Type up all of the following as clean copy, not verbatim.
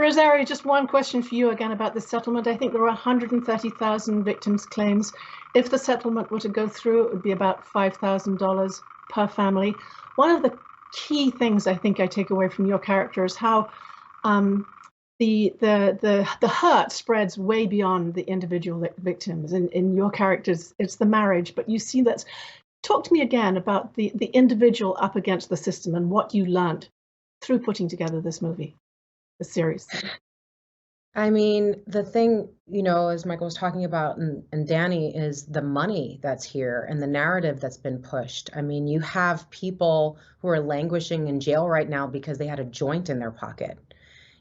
Rosario, just one question for you again about this settlement. I think there are 130,000 victims' claims. If the settlement were to go through, it would be about $5,000 per family. One of the key things I think I take away from your character is how the hurt spreads way beyond the individual victims. In your characters, it's the marriage, but you see that. Talk to me again about the individual up against the system and what you learned through putting together this movie, the series. I mean, the thing, as Michael was talking about and Danny, is the money that's here and the narrative that's been pushed. I mean, you have people who are languishing in jail right now because they had a joint in their pocket.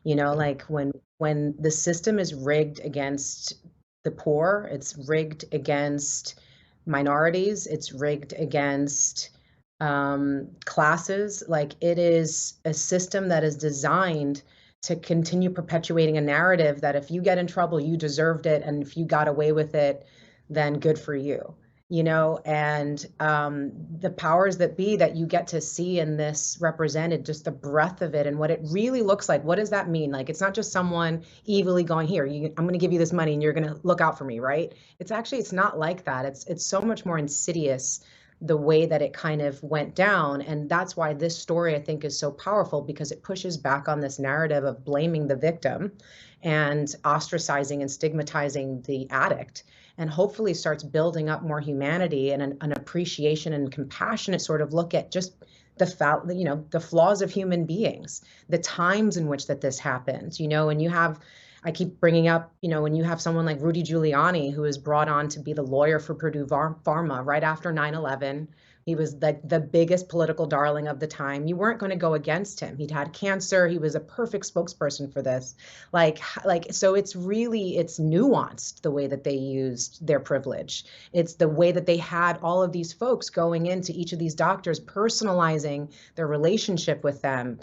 Like when the system is rigged against the poor, it's rigged against minorities, it's rigged against classes. Like, it is a system that is designed to continue perpetuating a narrative that if you get in trouble, you deserved it, and if you got away with it, then good for you. And the powers that be that you get to see in this represented, just the breadth of it and what it really looks like. What does that mean? Like, it's not just someone evilly going, here, I'm going to give you this money and you're going to look out for me, right? It's not like that. It's so much more insidious, the way that it kind of went down. And that's why this story, I think, is so powerful, because it pushes back on this narrative of blaming the victim and ostracizing and stigmatizing the addict, and hopefully starts building up more humanity and an appreciation and compassionate sort of look at just the flaws of human beings, the times in which that this happens, and I keep bringing up, when you have someone like Rudy Giuliani, who is brought on to be the lawyer for Purdue Pharma right after 9/11. He was the biggest political darling of the time. You weren't going to go against him. He'd had cancer. He was a perfect spokesperson for this. So it's nuanced, the way that they used their privilege. It's the way that they had all of these folks going into each of these doctors, personalizing their relationship with them,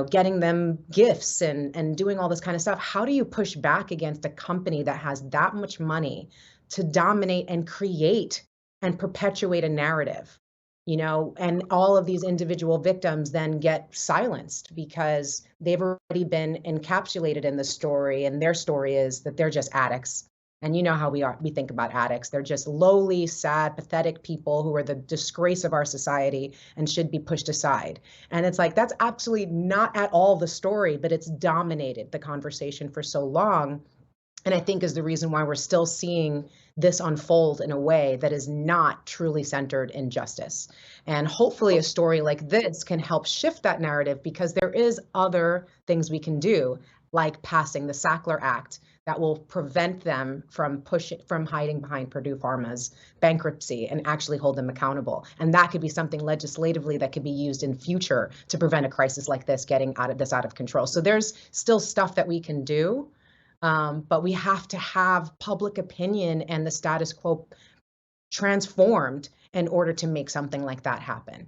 getting them gifts and doing all this kind of stuff. How do you push back against a company that has that much money to dominate and create and perpetuate a narrative, and all of these individual victims then get silenced because they've already been encapsulated in the story, and their story is that they're just addicts. And you know how we think about addicts. They're just lowly, sad, pathetic people who are the disgrace of our society and should be pushed aside. And it's like, that's absolutely not at all the story, but it's dominated the conversation for so long. And I think is the reason why we're still seeing this unfold in a way that is not truly centered in justice. And hopefully a story like this can help shift that narrative, because there is other things we can do, like passing the Sackler Act, that will prevent them from hiding behind Purdue Pharma's bankruptcy and actually hold them accountable. And that could be something legislatively that could be used in future to prevent a crisis like this getting out of control. So there's still stuff that we can do. But we have to have public opinion and the status quo transformed in order to make something like that happen.